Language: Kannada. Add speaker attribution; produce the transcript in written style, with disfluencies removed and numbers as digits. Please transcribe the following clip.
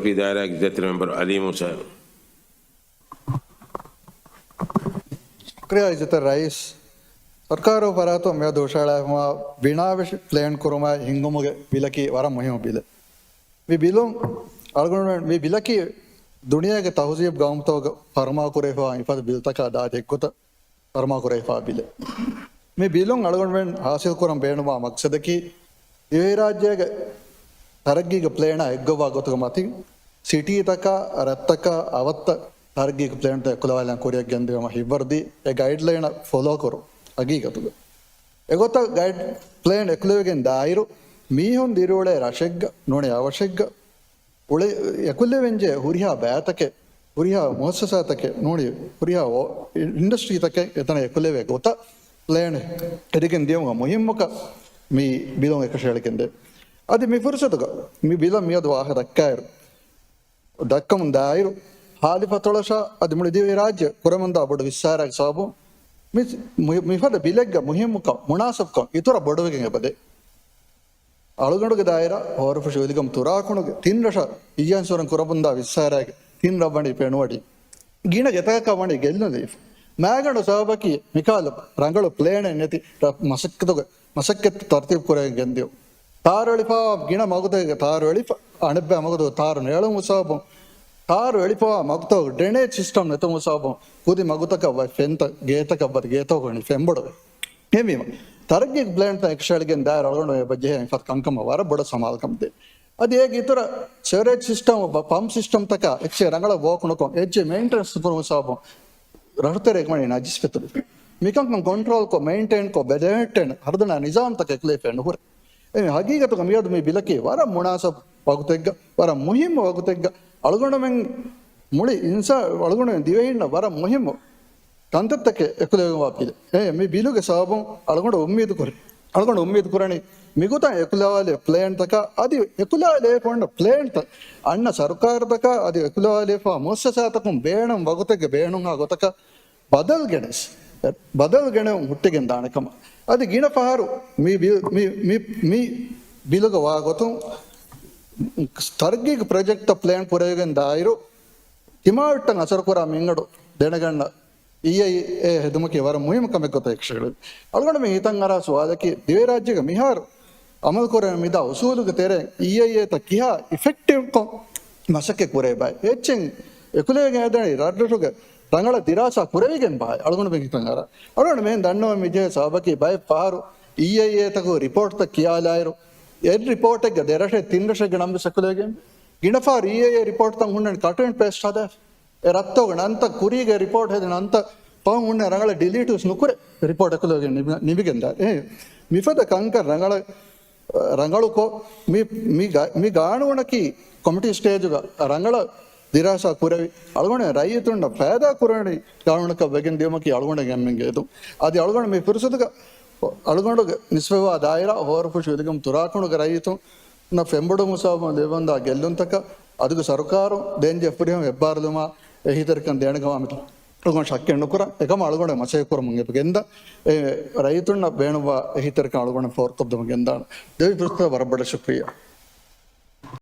Speaker 1: في دائرة executive member Ali Musa.
Speaker 2: शुक्रिया इज्जत रईस सरकार परा तो मैं दोषाला बिना प्लान करूँ हिंगुमुगे बिलकी वरा मुहिम बिल वी बिलों अलगुण वी बिलकी दुनिया के तहजीब गांव तो फरमा करे हुआ इफाद बिल तक दाद एक कुत फरमा करे हुआ बिल मैं बिलों अलगुण में हासिल करूँ बेनुमा मकसद की ये राज्य के तरक्की के प्लान है गवा गोत माती सिटी तक रत्त का अवत्त तरक्की के प्लान तो कुलवाला कोरिया गंदे वहाँ हिवर्दी एक गाइडलाइन फॉलो करो अगी कतुग एगोत गाइड प्लान एकलेगे दायरो मीहों दिरोले राशेग नोने आवश्यक उले यकुल्ले वेंजे हुरिया बैतके हुरिया मोहससा तके नोनी हुरिया इंडस्ट्री तके इतना यकुल्ले वे गोता प्लान एडिकन दियोंगा मुहिम का मी बिलों एक शेल केंदे अदि मी फुर्सत का मी बिलों मी अदवाह दक्कायर दक्कम दायरो हाली पतोलशा अदि मुड़ी दिवे राज्य कुरमंदा बड़ विस्तार साबु मी फद बिलेग मुहिम का मुनासब का इतोरा बड़वेगे बदे अळुगणुगे दायरा और फुशोदिगम तुराकुणुगे तिन्रश इयान्सोरन कुरबुंदा विस्सारागे तिन्र बंडी पेणुवडी गिण गेतक बंडी गेल्नुदे मैगंड साबकी मिकाल रंगळु प्लेन नेति मसक्के तरतीब कुरे गेंदियो तारळिपा गिण मगुदे तारळिप अणबे मगुदो तार नेळु मुसाबु तार एळिपा मगतो ड्रेनेज सिस्टम नेतो मुसाबु कुदी मगुतक फेंत गेतक बद गेतो गणि फेंबडो हेमी तरक्की प्लान एक्शेल्गे दायर अलगुण बजे फत कंकम वार बड़ समाल कमते अद एक इतर सेवरेज सिस्टम पंप सिस्टम तक ಹೆಚ್ಚೆ ರಂಗಳ ಹೋಗ್ಕೊಣಕೊ ಹೆಚ್ಚೆ ಮೇಂಟೆನೆನ್ಸ್ ಕೊರು ಸಾಬು ರಹತರೆ ಮನೆ ನಜಿಸ್ಪೆತು ಮಿಕಂ ಕಂಟ್ರೋಲ್ ಕೊ ಮೇಂಟೈನ್ ಕೊ ಬೆದೆಟೆನ್ ಹರ್ದನ ನಿಜಾಮ್ ತಕ ಎಕ್ಲೇಫೆನ್ ಹುರ ಎ ಹಗೀಗತ ಕಮಿಯದ ಮಿ ಬಿಲಕಿ ವರ ಮುನಾಸಬ್ ವಗುತೆಗ್ಗ ವರ ಮುಹಿಮ್ ವಗುತೆಗ್ಗ ಅಳಗೊಂಡ ಮೆಂ ಮುಳಿ ಇನ್ಸಾ ಅಳಗೊಂಡ ದಿವೆಹಿನ್ನ ವರ ಮುಹಿಮ್ ಕಂತತ್ತಕ್ಕೆ ಎಕುಲೆಗ ವಾಪಿದೆ ಮಿ ಬಿಲುಗೆ ಸಾಬಂ ಅಳಗೊಂಡ ಉಮ್ಮೀದ್ ಕುರಣಿ ಮಿಗುತ ಎಕುಲವಾಲೆ ಪ್ಲೇನ್ ತಕ ಅದು ಎಕುಲಾಲೆ ಕೊಂಡ ಪ್ಲೇನ್ ತ ಅಣ್ಣ ಸರ್ಕಾರ ತಕ ಅದು ಎಕುಲವಾಲೆ ಫಾ ಮುಸ್ಸಸಾತಕಂ ಬೇಣಂ ವಗುತೆಗೆ ಬೇಣಂ ಆಗೋತಕ ಬದಲ್ಗೆಣೆ ಹುಟ್ಟಿಗೆ ದಾಣಕಮ ಅದು ಗಿಣ ಪಹಾರು ಮಿ ಬಿಲುಗ ವಾಗೋತು ಸ್ಥರ್ಗಿಗ್ ಪ್ರಾಜೆಕ್ಟ್ ಪ್ಲಾನ್ ಕುರೆಯಗನ್ ದಾಯಿರು ತಿಮಾವಟ್ಟಂ ಅಸರಕುರ ಮಿಂಗಡು ದೇಣಗಣ್ಣ ಹೆದುಮಕ್ಕೆ ವರ ಮುಹಿಮ ಕಮೆಕೊತ ಯಕ್ಷಗಳು ಅಳಗೊಂಡ ಮಿ ಹಿತಂಗರ ಸ್ವಾದಕ್ಕೆ ದಿವೆ ರಾಜ್ಯಗ ಮಿಹಾರ್ ಅಮಲ್ ಕೊರ ಮಿದ ಉಸೂಲುಗ ತೆರೆ ತ ಕಿಹಾ ಇಫೆಕ್ಟಿವ್ ಕೊ ಮಸಕ್ಕೆ ಕುರೆ ಬಾಯ್ ಹೆಚ್ಚಿಂಗ್ ಎಕುಲೆಗೆ ಅದಣಿ ರಡ್ಡುಗ ರಂಗಳ ದಿರಾಸ ಕುರೆವಿಗೆನ್ ಬಾಯ್ ಅಳಗೊಂಡ ಮಿ ಹಿತಂಗರ ಅಳಗೊಂಡ ಮೇ ದಣ್ಣವ ಮಿಜೆ ಸಾಬಕಿ ಬಾಯ್ ಪಾರು ತಗೋ ರಿಪೋರ್ಟ್ ತ ಕಿಯಾಲಾಯರು ಎಡ್ ರಿಪೋರ್ಟ್ ಗೆ ದೆರಶೆ ತಿಂದಶೆ ಗಣಂಬ ಸಕುಲೆಗೆ ಗಿಣಫಾರ್ report Thanga ಹುಣ್ಣ cut and paste ಅದ ರತ್ತೋಗಣ ಅಂತ ಕುರಿಗೆ ರಿಪೋರ್ಟ್ ಹೇಳಿದ ಅಂತ ಉಣ್ಣೆ ರಂಗಳ ಡಿಲೀಟುಸ್ ನುಕುರೆ ರಿಪೋರ್ಟ್ ಹಾಕಲೋಗಿ ನಿಮಗೆಂದ ಮಿಫದ ಕಂಕರ್ ರಂಗಳು ಕೋ ಮಿ ಗಾಣುವಣಕಿ ಕಮಿಟಿ ಸ್ಟೇಜುಗ ರಂಗಳ ದಿರಾಸ ಕುರವಿ ಅಳಗೊಂಡೆ ರೈತುಂಡ ಫೇದ ಕುರಣಿ ಗಾಣುಣಕ ಬಗೆನ್ ದೇಮಕಿ ಅಳಗೊಂಡೆ ಗೆಮ್ಮೆಂಗೆ ಇದು ಅದು ಅಳಗೊಂಡ ಮಿ ಪುರುಸದಗ ಅಳಗೊಂಡು ನಿಸ್ವೆವ ದಾಯರ ಹೋರಪು ಶುದಿಗಂ ತುರಾಕುಣಗ ರೈತು ನ ಫೆಂಬಡು ಮುಸಾಬ ದೇವಂದ ಗೆಲ್ಲುಂತಕ ಅದಕ್ಕೆ ಸರ್ಕಾರ ದೇಂಜೆ ಎಪ್ಪರಿಯಂ ಹೆಬ್ಬಾರದುಮ ಎಹಿತರ್ಕನ್ ದೇಣಗವಾಮಿತ ಅಳಗೊಂಡು ಶಕ್ಯ ಎಣ್ಣುಕುರ ಎಗಮ ಅಳಗೊಂಡೆ ಮಸೆಕುರ ಮುಂಗೆ ಬಗೆಂದ ರೈತುಣ್ಣ ಬೇಣುವ ಎಹಿತರ್ಕ ಅಳಗೊಂಡೆ ಫೋರ್ಕಬ್ದ ಮುಂಗೆಂದ ದೇವಿ ಪುಸ್ತಕ ಬರಬಡ ಶುಕ್ರಿಯ